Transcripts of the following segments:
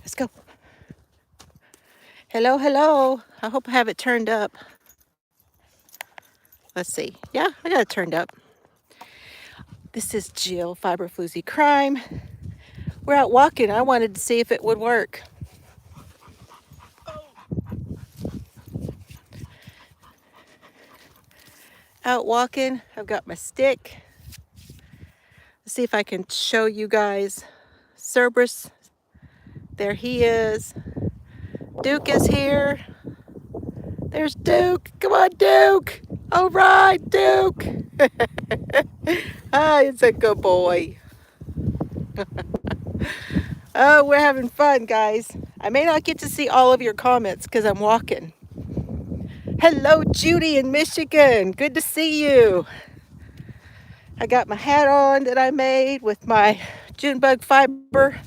Let's go. Hello, hello. I hope I have it turned up. Let's see. Yeah, I got it turned up. This is Jill, Fiber Floozie Crime. We're out walking. I wanted to see if it would work. Out walking. I've got my stick. Let's see if I can show you guys. Cerberus. There he is. Duke is here. There's Duke. Come on, Duke. All right, Duke. Ah, it's a good boy. Oh, we're having fun, guys. I may not get to see all of your comments because I'm walking. Hello, Judy in Michigan. Good to see you. I got my hat on that I made with my Junebug fiber.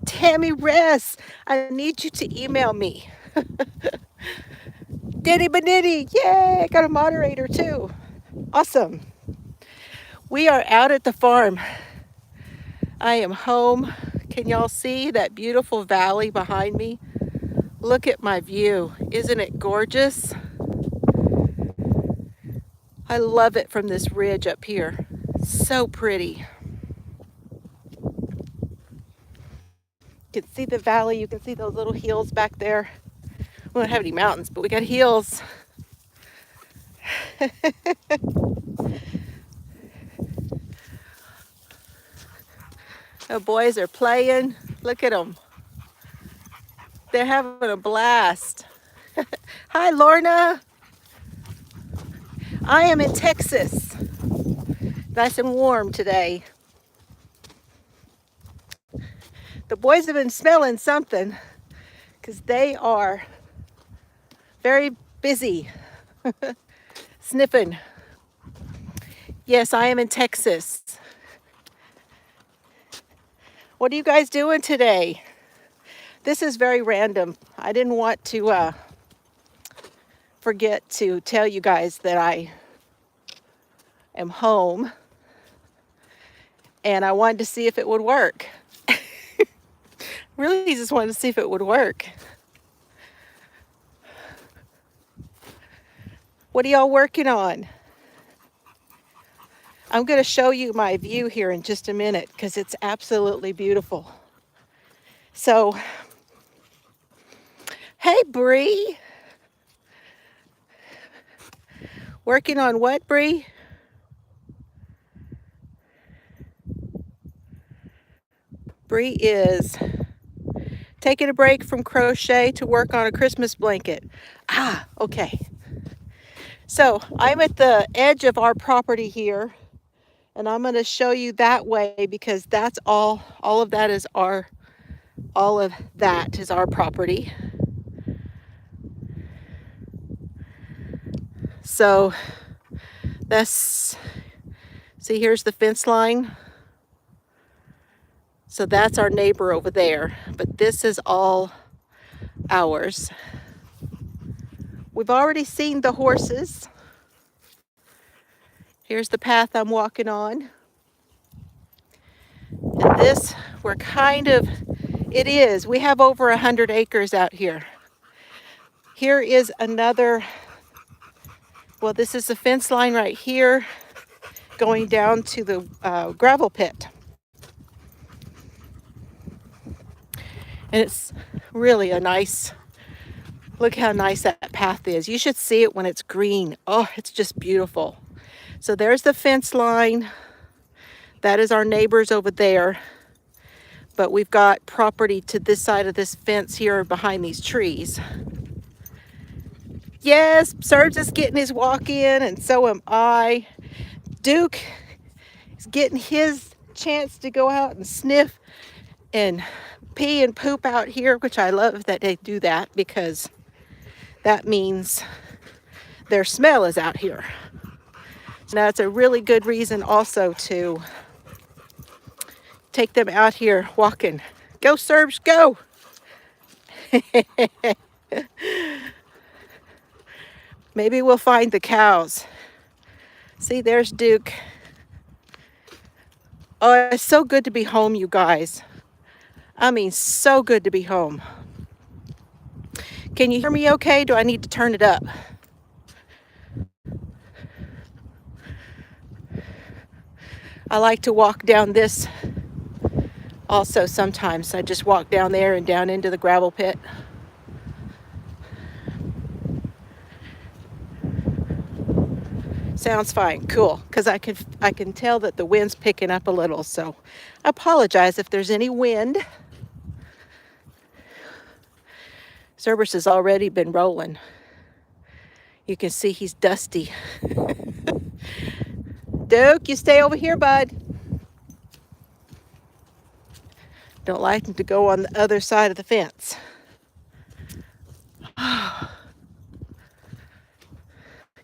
Tammy Ress, I need you to email me. Diddy Benitty, yay, I got a moderator too. Awesome. We are out at the farm. I am home. Can y'all see that beautiful valley behind me? Look at my view. Isn't it gorgeous? I love it from this ridge up here. So pretty. You can see the valley. You can see those little hills back there. We don't have any mountains, but we got hills. The boys are playing. Look at them. They're having a blast. Hi, Lorna. I am in Texas. Nice and warm today. The boys have been smelling something because they are very busy sniffing. Yes, I am in Texas. What are you guys doing today? This is very random. I didn't want to forget to tell you guys that I am home and I wanted to see if it would work. Really just wanted to see if it would work. What are y'all working on? I'm going to show you my view here in just a minute because it's absolutely beautiful. So, hey, Bree. Working on what, Bree? Bree is taking a break from crochet to work on a Christmas blanket. Ah, okay. So I'm at the edge of our property here, and I'm going to show you that way because that's all of that is our property. So see, here's the fence line. So that's our neighbor over there, but this is all ours. We've already seen the horses. Here's the path I'm walking on. And this, we have over 100 acres out here. Here is another, well, this is the fence line right here going down to the gravel pit. And it's really a nice, look how nice that path is. You should see it when it's green. Oh, it's just beautiful. So there's the fence line. That is our neighbors over there. But we've got property to this side of this fence here behind these trees. Yes, Serge is getting his walk in, and so am I. Duke is getting his chance to go out and sniff and pee and poop out here, which I love that they do that because that means their smell is out here. So that's a really good reason also to take them out here walking. Go, Serge, go! Maybe we'll find the cows. See, there's Duke. Oh, it's so good to be home, you guys. I mean, so good to be home. Can you hear me okay? Do I need to turn it up? I like to walk down this also sometimes. I just walk down there and down into the gravel pit. Sounds fine. Cool. Because I can tell that the wind's picking up a little, so I apologize if there's any wind. Cerberus has already been rolling. You can see he's dusty. Duke, you stay over here, bud. Don't like him to go on the other side of the fence.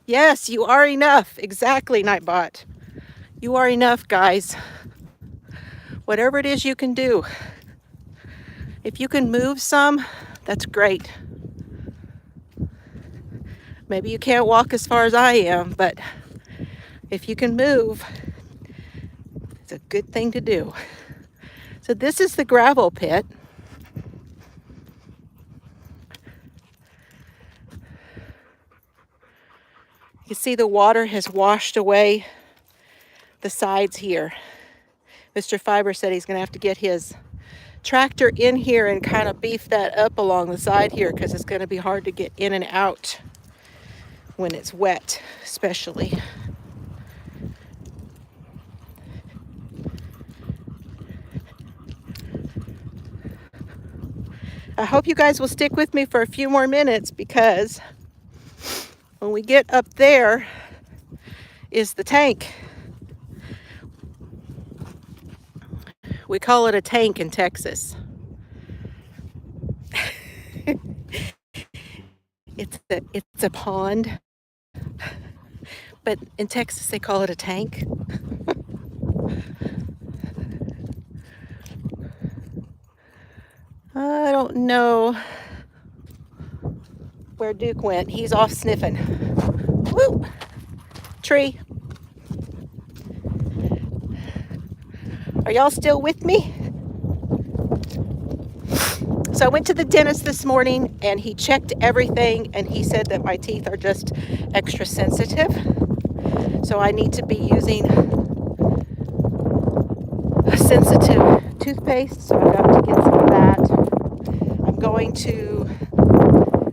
Yes, you are enough. Exactly, Nightbot. You are enough, guys. Whatever it is you can do. If you can move some, that's great. Maybe you can't walk as far as I am, but if you can move, it's a good thing to do. So this is the gravel pit. You see the water has washed away the sides here. Mr. Fiber said he's going to have to get his tractor in here and kind of beef that up along the side here because it's going to be hard to get in and out when it's wet, especially. I hope you guys will stick with me for a few more minutes because when we get up there is the tank. We call it a tank in Texas. It's a pond, but in Texas they call it a tank. I don't know where Duke went. He's off sniffing. Woo! Tree. Are y'all still with me? So I went to the dentist this morning and he checked everything and he said that my teeth are just extra sensitive. So I need to be using a sensitive toothpaste. So I've got to get some of that. I'm going to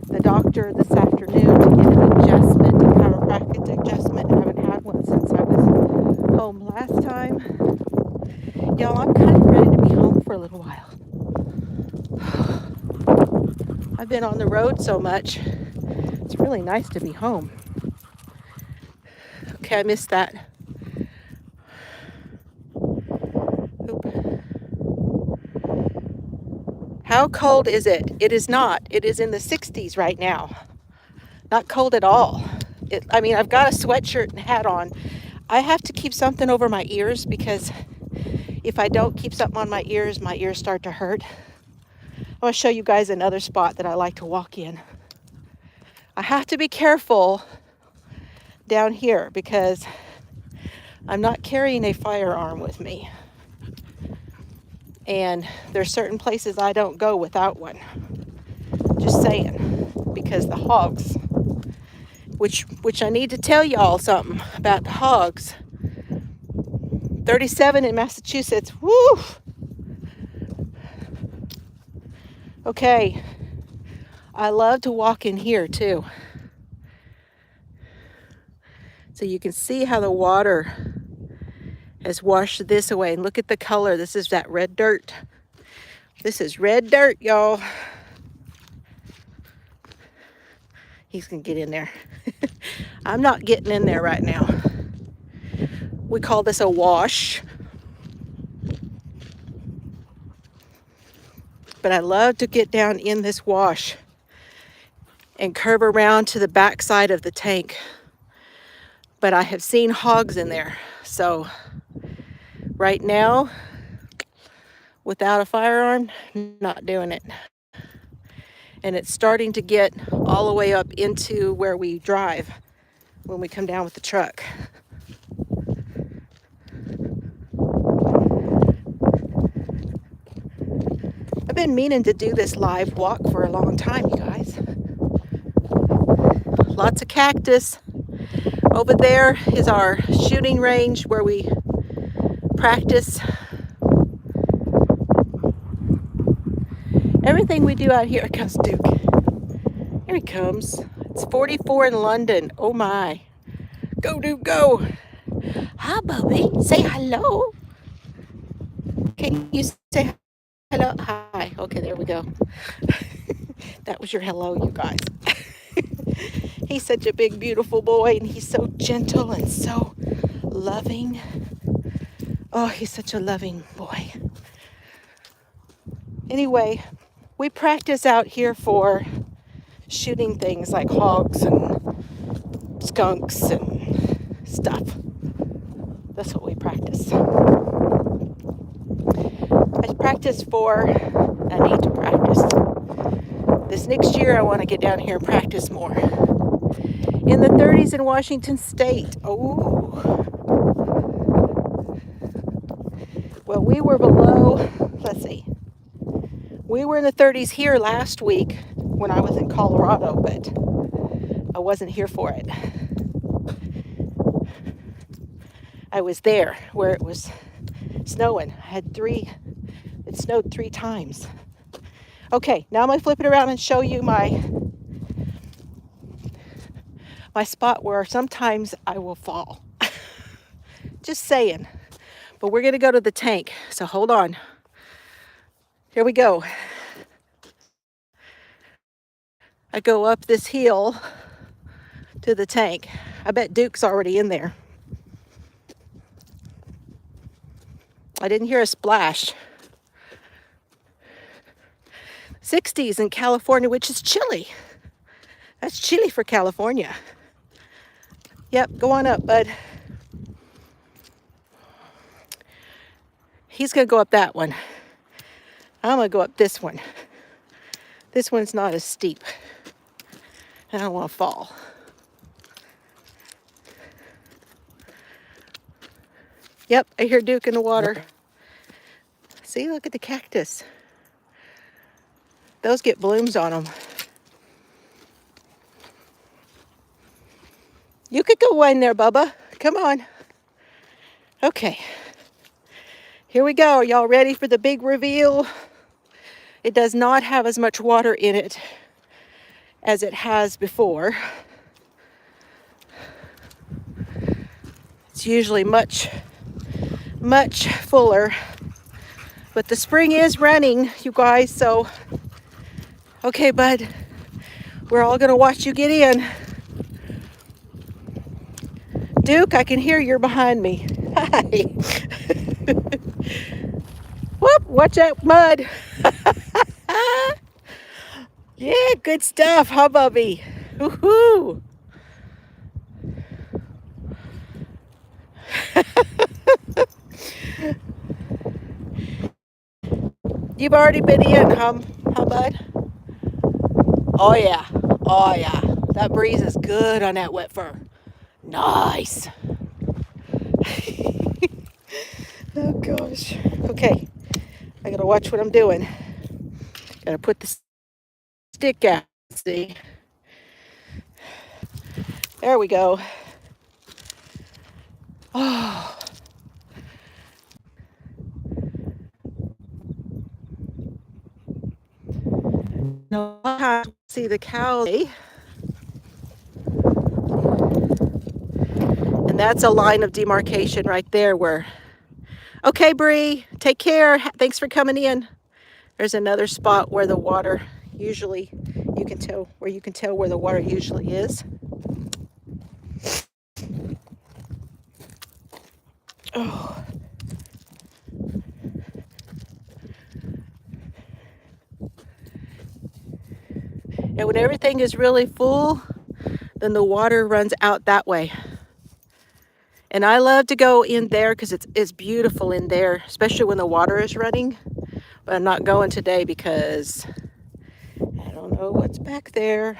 the doctor this afternoon to get an adjustment, a chiropractic adjustment. I haven't had one since I was home last time. Y'all, I'm kind of ready to be home for a little while. I've been on the road so much. It's really nice to be home. Okay, I missed that. Oop. How cold is it? It is not. It is in the 60s right now. Not cold at all. I've got a sweatshirt and hat on. I have to keep something over my ears because if I don't keep something on my ears start to hurt. I want to show you guys another spot that I like to walk in. I have to be careful down here because I'm not carrying a firearm with me. And there's certain places I don't go without one. Just saying, because the hogs, which I need to tell y'all something about the hogs. 37 in Massachusetts, woo! Okay, I love to walk in here too. So you can see how the water has washed this away. And look at the color. This is that red dirt. This is red dirt, y'all. He's gonna get in there. I'm not getting in there right now. We call this a wash. But I love to get down in this wash and curve around to the back side of the tank. But I have seen hogs in there. So right now, without a firearm, not doing it. And it's starting to get all the way up into where we drive when we come down with the truck. been meaning to do this live walk for a long time, you guys. Lots of cactus. Over there is our shooting range where we practice. Everything we do out here. Here comes Duke. Here he comes. It's 44 in London. Oh my. Go, Duke, go. Hi, Bubby. Say hello. Can you say hello? Hi. Okay, there we go. That was your hello, you guys. He's such a big, beautiful boy, and he's so gentle and so loving. Oh, he's such a loving boy. Anyway, we practice out here for shooting things like hogs and skunks and stuff. That's what we practice. I practice I need to practice. This next year, I want to get down here and practice more. In the 30s in Washington State. Oh. Well, we were below, let's see. We were in the 30s here last week when I was in Colorado, but I wasn't here for it. I was there where it was snowing. It snowed 3 times. Okay, now I'm going to flip it around and show you my spot where sometimes I will fall. Just saying. But we're going to go to the tank, so hold on. Here we go. I go up this hill to the tank. I bet Duke's already in there. I didn't hear a splash. 60s in California, which is chilly. That's chilly for California. Yep, go on up, bud. He's going to go up that one. I'm going to go up this one. This one's not as steep. I don't want to fall. Yep, I hear Duke in the water. See, look at the cactus. Those get blooms on them. You could go in there, Bubba. Come on. Okay. Here we go. Are y'all ready for the big reveal? It does not have as much water in it as it has before. It's usually much fuller. But the spring is running, you guys, so okay, bud. We're all gonna watch you get in. Duke, I can hear you're behind me. Hi. Whoop, watch that mud. Yeah, good stuff, huh, Bubby? Woohoo. You've already been in, huh, bud? Oh, yeah. Oh, yeah. That breeze is good on that wet fur. Nice. Oh, gosh. Okay. I gotta watch what I'm doing. Gotta put the stick out. See? There we go. Oh. No, I see the cow. And that's a line of demarcation right there where, okay, Bree, take care. Thanks for coming in. There's another spot where the water usually, you can tell where the water usually is. Oh. And when everything is really full, then the water runs out that way. And I love to go in there because it's beautiful in there, especially when the water is running. But I'm not going today because I don't know what's back there.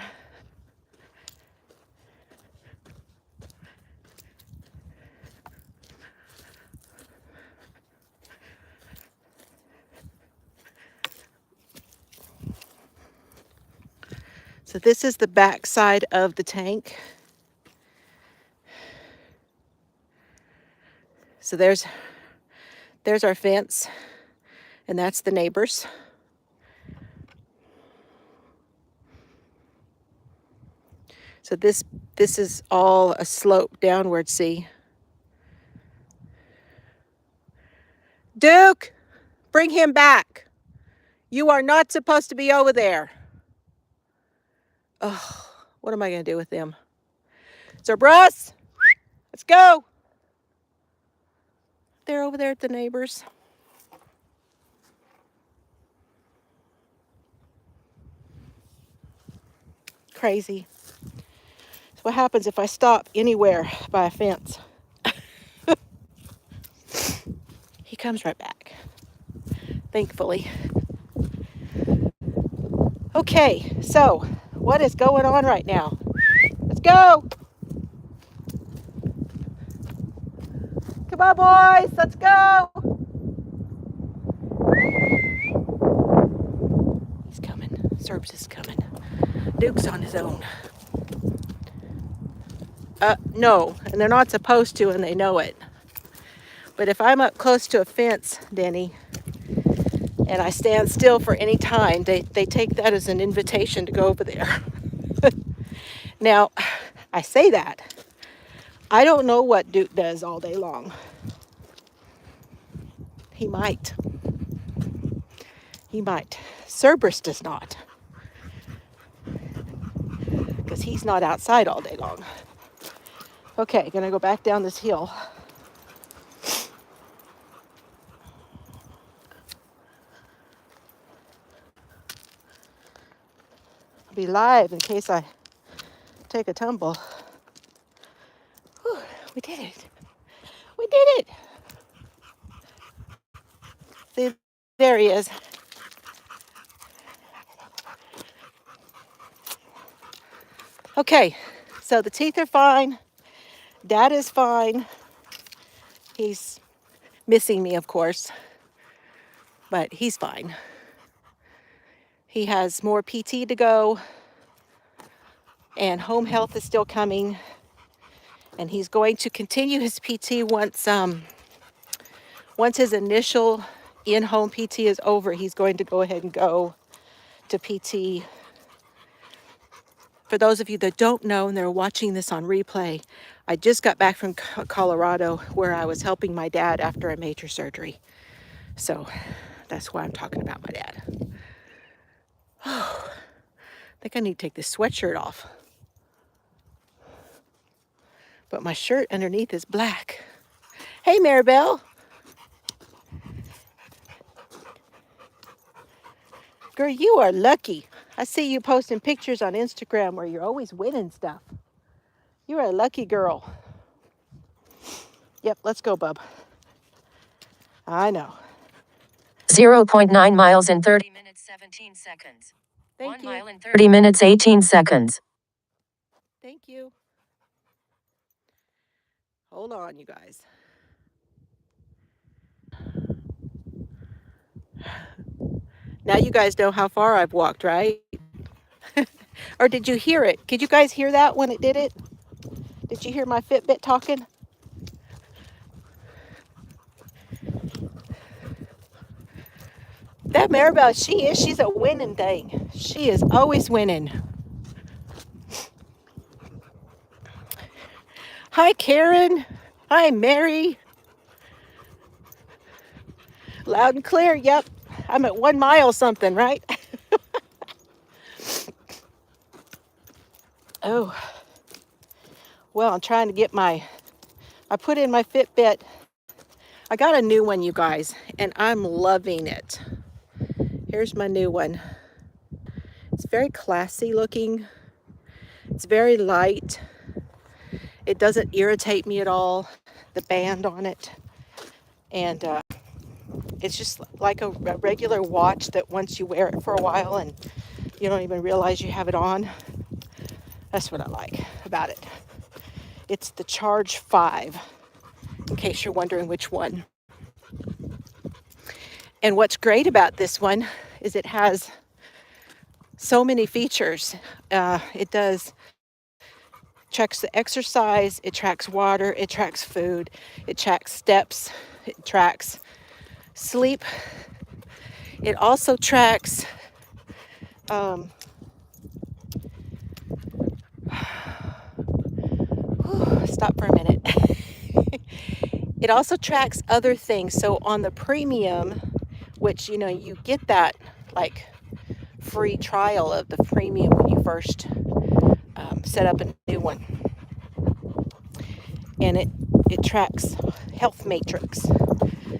So this is the back side of the tank. So there's our fence, and that's the neighbors. So this is all a slope downward, see? Duke, bring him back. You are not supposed to be over there. Oh, what am I going to do with them? Cerberus, let's go. They're over there at the neighbors. Crazy. So what happens if I stop anywhere by a fence? He comes right back, thankfully. Okay, so what is going on right now? Let's go. Come on, boys, let's go. He's coming. Serbs is coming. Duke's on his own. No, and they're not supposed to, and they know it. But if I'm up close to a fence, Denny, and I stand still for any time, they take that as an invitation to go over there. Now, I say that. I don't know what Duke does all day long. He might. He might. Cerberus does not. Because he's not outside all day long. Okay, gonna go back down this hill. I'll be live in case I take a tumble. Whew, we did it. We did it. See, there he is. Okay, so the teeth are fine. Dad is fine. He's missing me, of course, but he's fine. He has more PT to go, and home health is still coming, and he's going to continue his PT once his initial in-home PT is over. He's going to go ahead and go to PT. For those of you that don't know and they're watching this on replay, I just got back from Colorado where I was helping my dad after a major surgery. So that's why I'm talking about my dad. Oh, I think I need to take this sweatshirt off. But my shirt underneath is black. Hey, Maribel. Girl, you are lucky. I see you posting pictures on Instagram where you're always winning stuff. You are a lucky girl. Yep, let's go, bub. I know. 0.9 miles in 30 minutes, 17 seconds. Thank you. 1 mile in 30 minutes, 18 seconds. Thank you. Hold on, you guys. Now you guys know how far I've walked, right? Or did you hear it? Did you guys hear that when it did it? Did you hear my Fitbit talking? That Maribel, she's a winning thing. She is always winning. Hi, Karen. Hi, Mary. Loud and clear. Yep. I'm at 1 mile something, right? Oh. Well, I'm trying to get I put in my Fitbit. I got a new one, you guys, and I'm loving it. Here's my new one. It's very classy looking. It's very light. It doesn't irritate me at all, the band on it. And it's just like a regular watch that once you wear it for a while and you don't even realize you have it on. That's what I like about it. It's the Charge 5, in case you're wondering which one. And what's great about this one is it has so many features. It does tracks the exercise, it tracks water, it tracks food, it tracks steps, it tracks sleep. It also tracks stop for a minute. It also tracks other things. So on the premium, which you get that like free trial of the premium when you first set up a new one, and it tracks health matrix.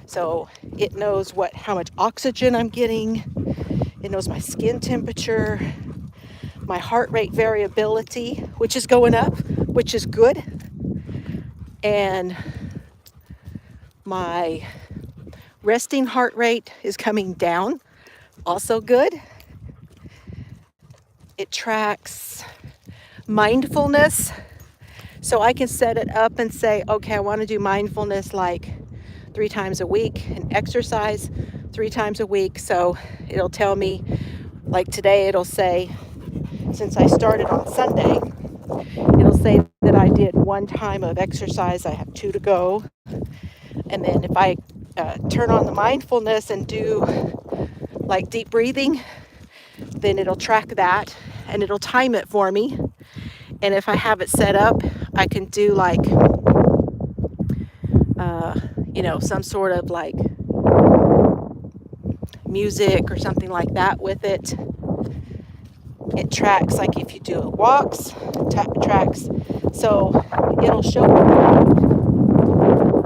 So it knows how much oxygen I'm getting. It knows my skin temperature, my heart rate variability, which is going up, which is good, and my resting heart rate is coming down, also good. It tracks mindfulness. So I can set it up and say, okay, I want to do mindfulness like 3 times a week and exercise 3 times a week. So it'll tell me, like today, it'll say, since I started on Sunday, it'll say that I did 1 time of exercise. I have 2 to go. And then if I turn on the mindfulness and do like deep breathing, then it'll track that and it'll time it for me. And if I have it set up, I can do like, some sort of like music or something like that with it. It tracks, like if you do walks, tracks. So it'll show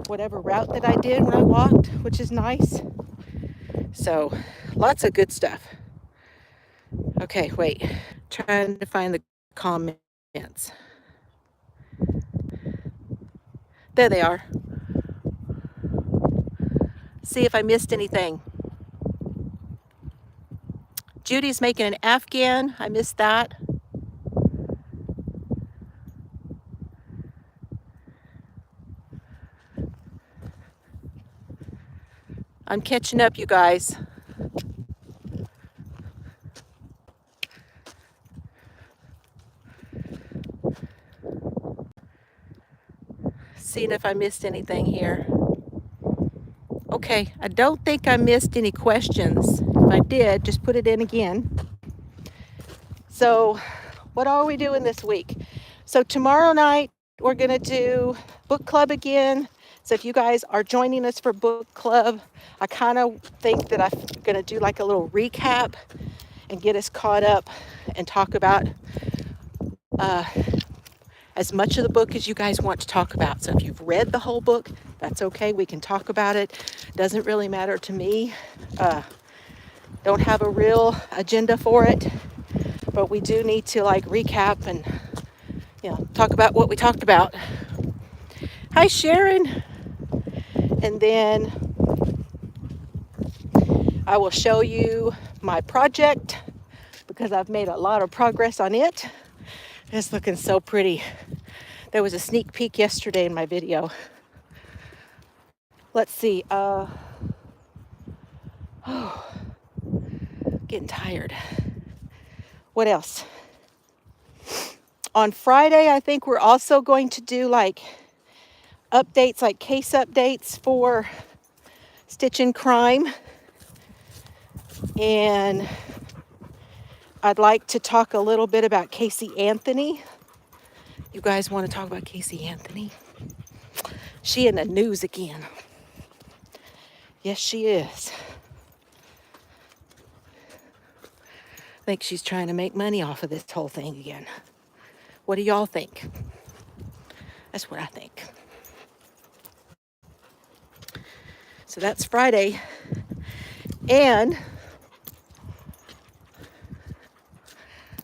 whatever route that I did when I walked, which is nice. So lots of good stuff. Okay, wait. Trying to find the comments. There they are. See if I missed anything. Judy's making an Afghan. I missed that. I'm catching up, you guys. Seeing if I missed anything here. Okay, I don't think I missed any questions. If I did, just put it in again. So, what are we doing this week? So tomorrow night, we're gonna do book club again. So if you guys are joining us for book club, I kind of think that I'm gonna do like a little recap and get us caught up and talk about as much of the book as you guys want to talk about. So if you've read the whole book, that's okay. We can talk about it. Doesn't really matter to me. Don't have a real agenda for it, but we do need to like recap and talk about what we talked about. Hi, Sharon. And then I will show you my project because I've made a lot of progress on it. It's looking so pretty. There was a sneak peek yesterday in my video. Let's see. Getting tired. What else? On Friday, I think we're also going to do like updates, like case updates for Stitch and Crime. And I'd like to talk a little bit about Casey Anthony. You guys want to talk about Casey Anthony? She in the news again. Yes, she is. I think she's trying to make money off of this whole thing again. What do y'all think? That's what I think. So that's Friday. And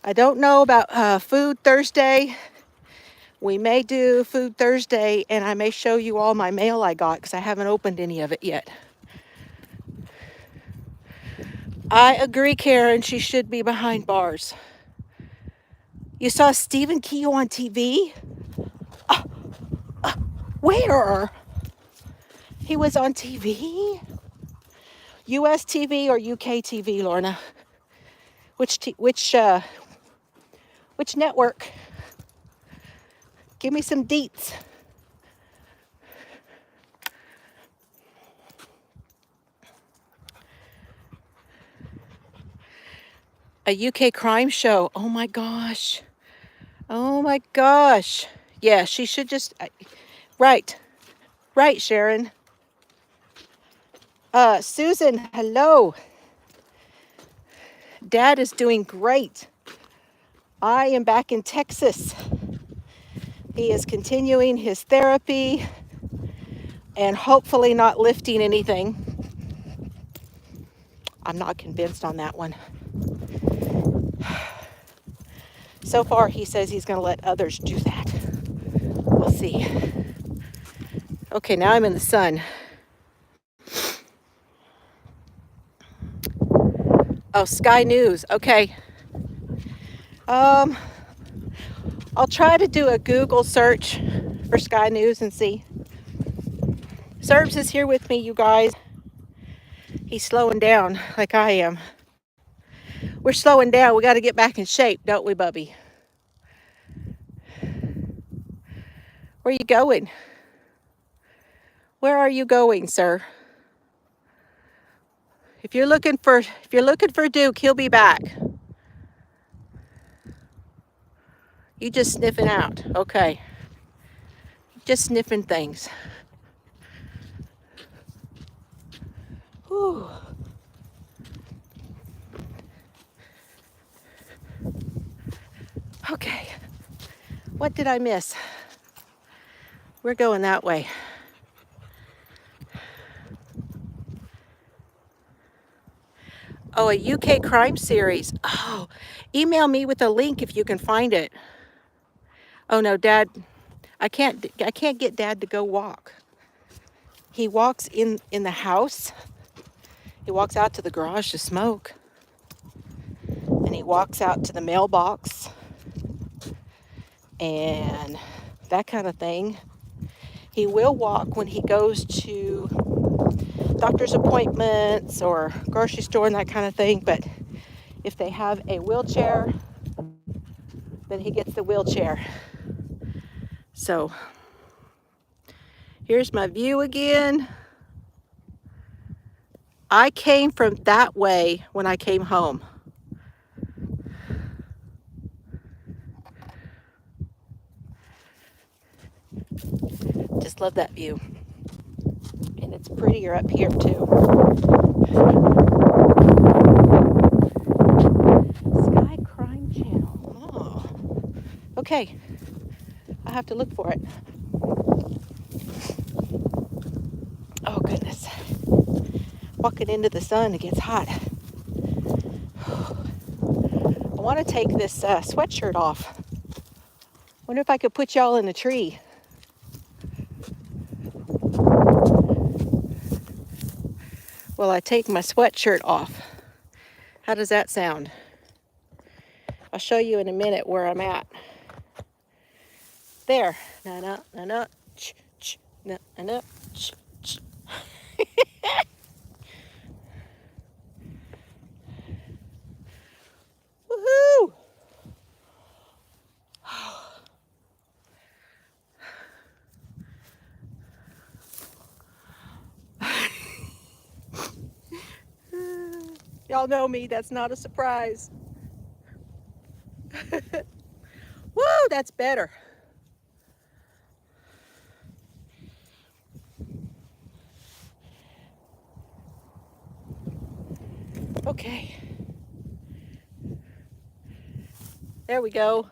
I don't know about Food Thursday. We may do Food Thursday, and I may show you all my mail I got because I haven't opened any of it yet. I agree, Karen. She should be behind bars. You saw Stephen Keogh on TV? Where? He was on TV? US TV or UK TV, Lorna? Which network? Give me some deets. A UK crime show. Oh my gosh. Oh my gosh. Yeah, she should just. Right. Right, Sharon. Susan, hello. Dad is doing great. I am back in Texas. He is continuing his therapy and hopefully not lifting anything. I'm not convinced on that one. So far, he says he's going to let others do that. We'll see. Okay, now I'm in the sun. Oh, Sky News. Okay. I'll try to do a Google search for Sky News and see. Serbs is here with me, you guys. He's slowing down like I am. We're slowing down. We got to get back in shape, don't we, Bubby? Where are you going? Where are you going, sir? If you're looking for Duke, he'll be back. You just sniffing out. Okay. Just sniffing things. Whew. Okay. What did I miss? We're going that way. Oh, a UK crime series. Oh, email me with a link if you can find it. Oh no, Dad, I can't get Dad to go walk. He walks in the house. He walks out to the garage to smoke. And he walks out to the mailbox and that kind of thing. He will walk when he goes to doctor's appointments or grocery store and that kind of thing, but if they have a wheelchair, then he gets the wheelchair. So here's my view again. I came from that way when I came home. Just love that view. And it's prettier up here too. Sky Crime Channel. Oh. Okay. I have to look for it. Oh goodness. Walking into the sun, it gets hot. I want to take this sweatshirt off. Wonder if I could put y'all in the tree. Well, I take my sweatshirt off. How does that sound? I'll show you in a minute where I'm at. There. Na na na na. Ch ch na na na. Ch ch. Woohoo! Y'all know me, that's not a surprise. Woo, that's better. Okay. There we go.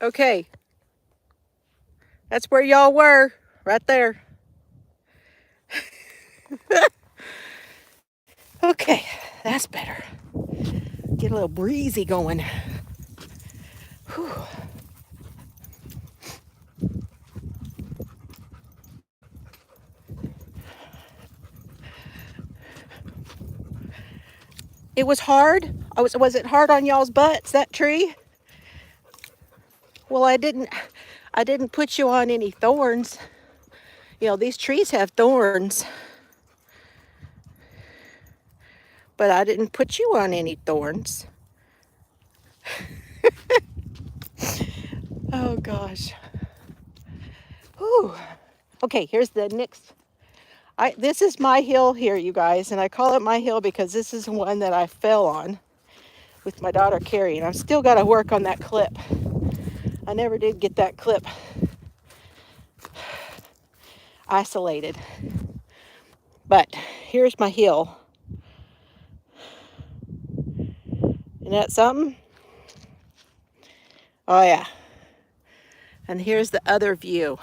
Okay. That's where y'all were, right there. Okay, that's better. Get a little breezy going. Whew. It was hard. Was it hard on y'all's butts, that tree? Well, I didn't put you on any thorns. You know, these trees have thorns. but I didn't put you on any thorns. Oh gosh. Whew. Okay, here's the next. This is my hill here, you guys, and I call it my hill because this is one that I fell on with my daughter Carrie, and I've still got to work on that clip. I never did get that clip isolated. But here's my hill. Isn't that something? Oh yeah. And here's the other view.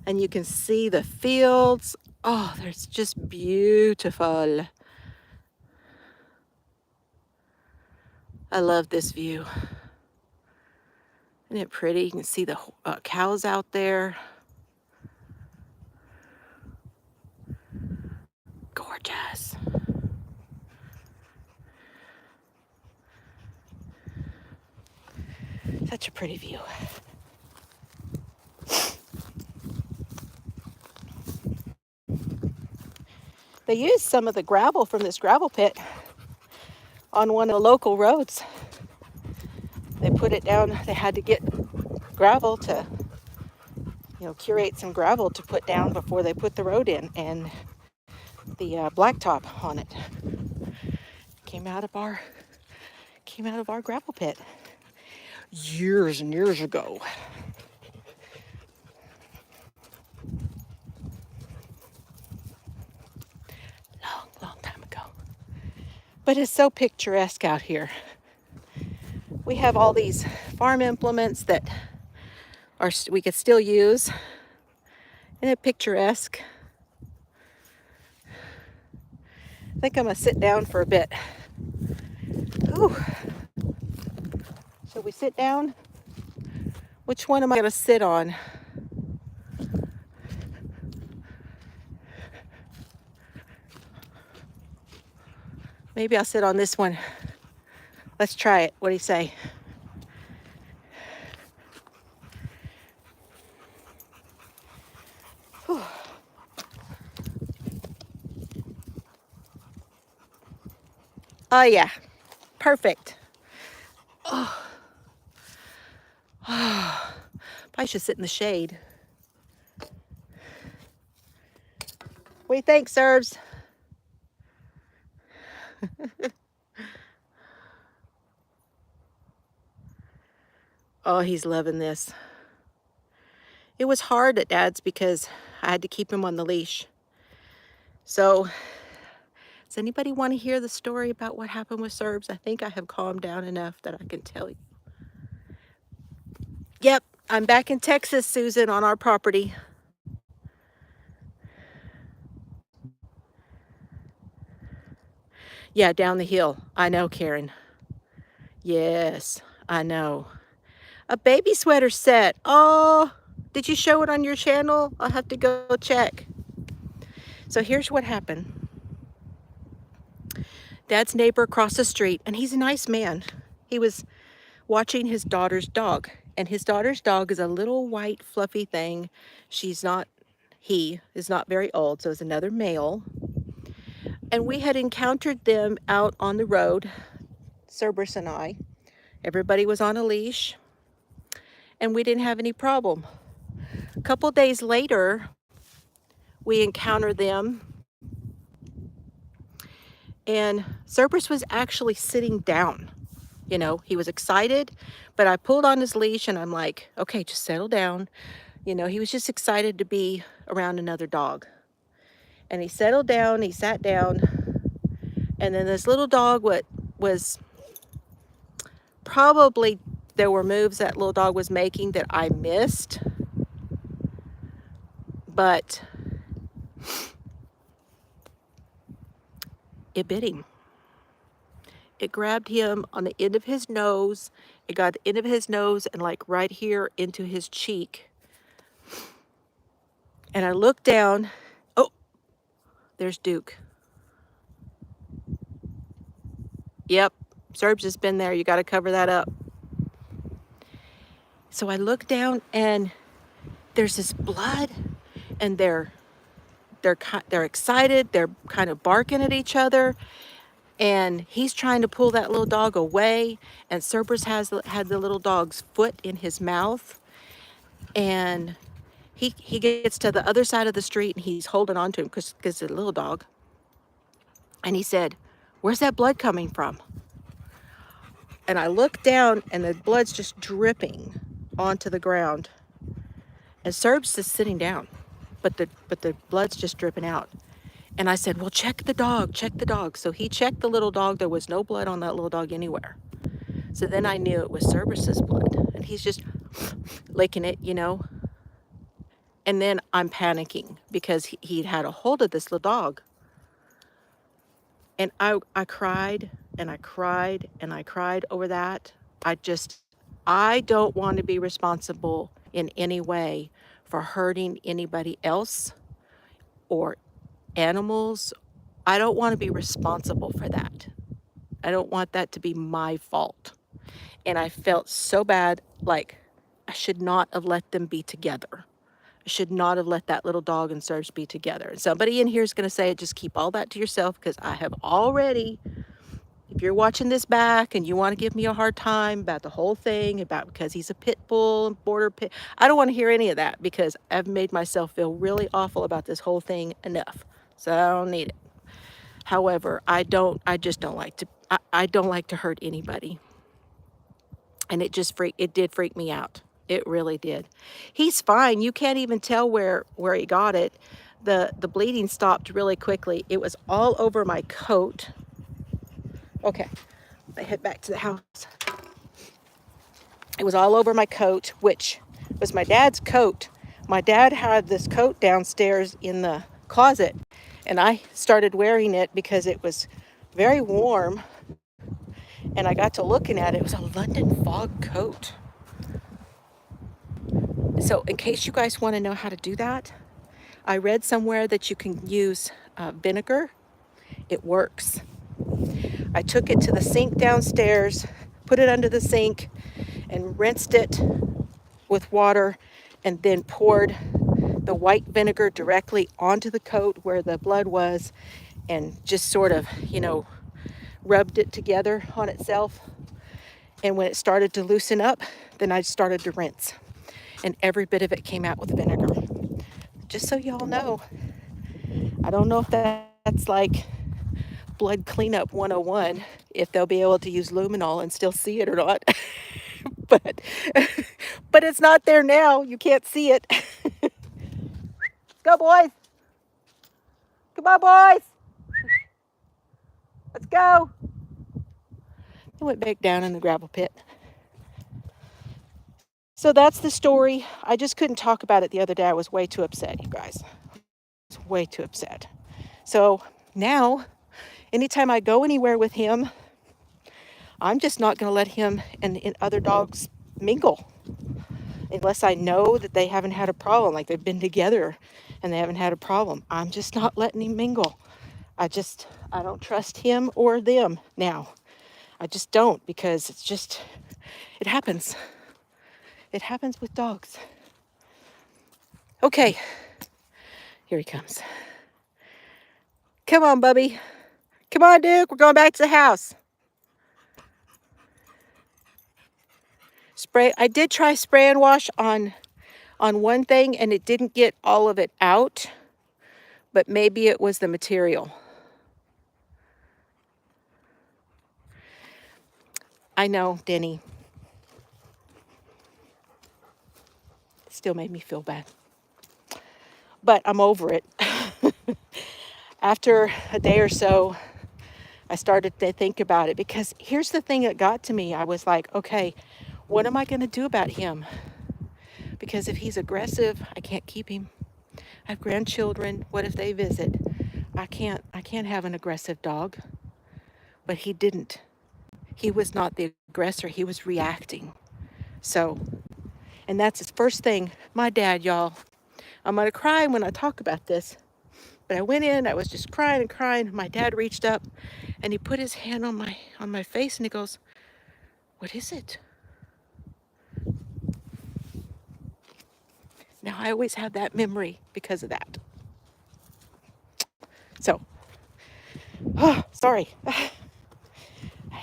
And you can see the fields. Oh, there's just beautiful. I love this view. Isn't it pretty? You can see the cows out there. Gorgeous. Such a pretty view. They used some of the gravel from this gravel pit on one of the local roads. They put it down. They had to get gravel to, curate some gravel to put down before they put the road in, and the blacktop on it came out of our gravel pit years and years ago. Long time ago. But it's so picturesque out here. We have all these farm implements that we could still use. Isn't it picturesque? I think I'm gonna sit down for a bit. Ooh. Shall we sit down? Which one am I gonna sit on? Maybe I'll sit on this one. Let's try it. What do you say? Whew. Oh yeah, perfect. Oh. Probably should sit in the shade. What do you think, Serves? Oh, he's loving this. It was hard at Dad's because I had to keep him on the leash. So, does anybody want to hear the story about what happened with Serves? I think I have calmed down enough that I can tell you. Yep, I'm back in Texas, Susan, on our property. Yeah, down the hill. I know, Karen. Yes, I know. A baby sweater set. Oh, did you show it on your channel? I'll have to go check. So here's what happened. Dad's neighbor across the street, and he's a nice man. He was watching his daughter's dog, and his daughter's dog is a little white fluffy thing. He is not very old, so it's another male. And we had encountered them out on the road, Cerberus and I. Everybody was on a leash, and we didn't have any problem. A couple days later, we encountered them, and Cerberus was actually sitting down. He was excited, but I pulled on his leash, and I'm like, okay, just settle down. He was just excited to be around another dog. And he settled down, he sat down, and then this little dog was probably, there were moves that little dog was making that I missed, but it bit him. It grabbed him on the end of his nose. It got the end of his nose and like right here into his cheek. And I looked down. Oh, there's Duke. Yep, Serbs has been there. You got to cover that up. So I look down, and there's this blood, and they're excited. They're kind of barking at each other. and he's trying to pull that little dog away, and Cerberus had the little dog's foot in his mouth, and he gets to the other side of the street, and he's holding on to him because it's a little dog, and he said, "Where's that blood coming from?" And I looked down, and the blood's just dripping onto the ground, and Cerberus is sitting down, but the blood's just dripping out. And I said, "Well, check the dog, check the dog." So he checked the little dog. There was no blood on that little dog anywhere. So then I knew it was Cerberus's blood. And he's just licking it, you know. And then I'm panicking because he'd had a hold of this little dog. And I cried and I cried and I cried over that. I don't want to be responsible in any way for hurting anybody else or animals. I don't want to be responsible for that. I don't want that to be my fault. And I felt so bad, like I should not have let them be together. I should not have let that little dog and Serge be together. And somebody in here is going to say, just keep all that to yourself, because I have already, if you're watching this back and you want to give me a hard time about the whole thing, about because he's a pit bull and border pit, I don't want to hear any of that, because I've made myself feel really awful about this whole thing enough. So I don't need it. However, I don't like to hurt anybody. And it did freak me out. It really did. He's fine. You can't even tell where he got it. The bleeding stopped really quickly. It was all over my coat. Okay, I head back to the house. It was all over my coat, which was my dad's coat. My dad had this coat downstairs in the closet, and I started wearing it because it was very warm. And I got to looking at it. It was a London fog coat. So in case you guys want to know how to do that, I read somewhere that you can use vinegar. It works. I took it to the sink downstairs, put it under the sink, and rinsed it with water, and then poured the white vinegar directly onto the coat where the blood was, and just sort of, rubbed it together on itself. And when it started to loosen up, then I started to rinse. And every bit of it came out with vinegar. Just so y'all know, I don't know if that's like blood cleanup 101, if they'll be able to use luminol and still see it or not. but it's not there now. You can't see it. Go, boys. Come on, boys. Let's go. I went back down in the gravel pit. So that's the story. I just couldn't talk about it the other day. I was way too upset, you guys. I was way too upset. So now, anytime I go anywhere with him, I'm just not going to let him and other dogs mingle unless I know that they haven't had a problem, like they've been together and they haven't had a problem. I'm just not letting him mingle. I don't trust him or them now. I just don't, because it happens. It happens with dogs. Okay, here he comes. Come on, Bubby. Come on, Duke. We're going back to the house. I did try spray and wash on one thing, and it didn't get all of it out, but maybe it was the material. I know, Denny. It still made me feel bad. But I'm over it. After a day or so, I started to think about it, because here's the thing that got to me. I was like, okay, what am I going to do about him? Because if he's aggressive, I can't keep him. I have grandchildren. What if they visit? I can't have an aggressive dog. But he didn't. He was not the aggressor. He was reacting. So, and that's his first thing. My dad, y'all, I'm going to cry when I talk about this. But I went in, I was just crying and crying. My dad reached up and he put his hand on my face and he goes, "What is it?" Now I always have that memory because of that. So, sorry.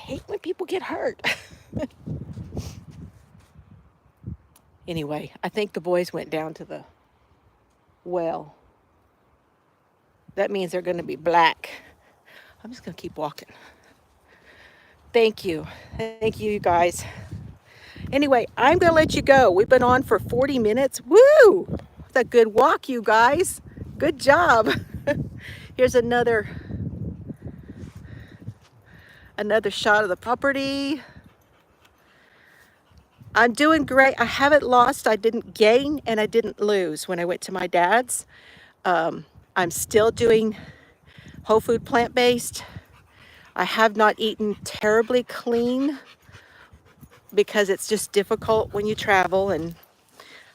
hate when people get hurt. Anyway, I think the boys went down to the well. That means they're going to be black. I'm just going to keep walking. Thank you. Thank you, guys. Anyway, I'm going to let you go. We've been on for 40 minutes. Woo! That's a good walk, you guys. Good job. Here's another shot of the property. I'm doing great. I haven't lost, I didn't gain, and I didn't lose when I went to my dad's. I'm still doing whole food plant-based. I have not eaten terribly clean because it's just difficult when you travel, and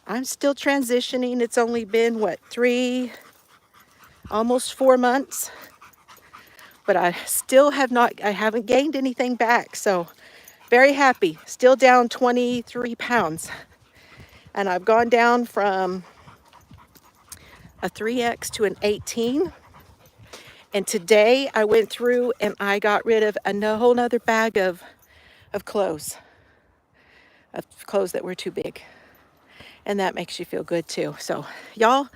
I'm still transitioning. It's only been, what, almost 4 months, but I still I haven't gained anything back, so very happy. Still down 23 pounds, and I've gone down from a 3X to an 18. And today I went through and I got rid of a whole nother bag of clothes that were too big. And that makes you feel good too. So y'all,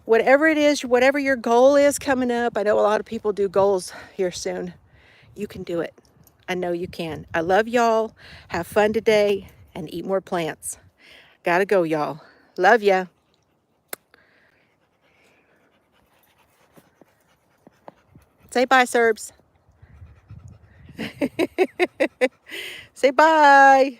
whatever it is, whatever your goal is coming up, I know a lot of people do goals here soon. You can do it. I know you can. I love y'all. Have fun today and eat more plants. Gotta go, y'all. Love ya. Say bye, Serbs. Say bye.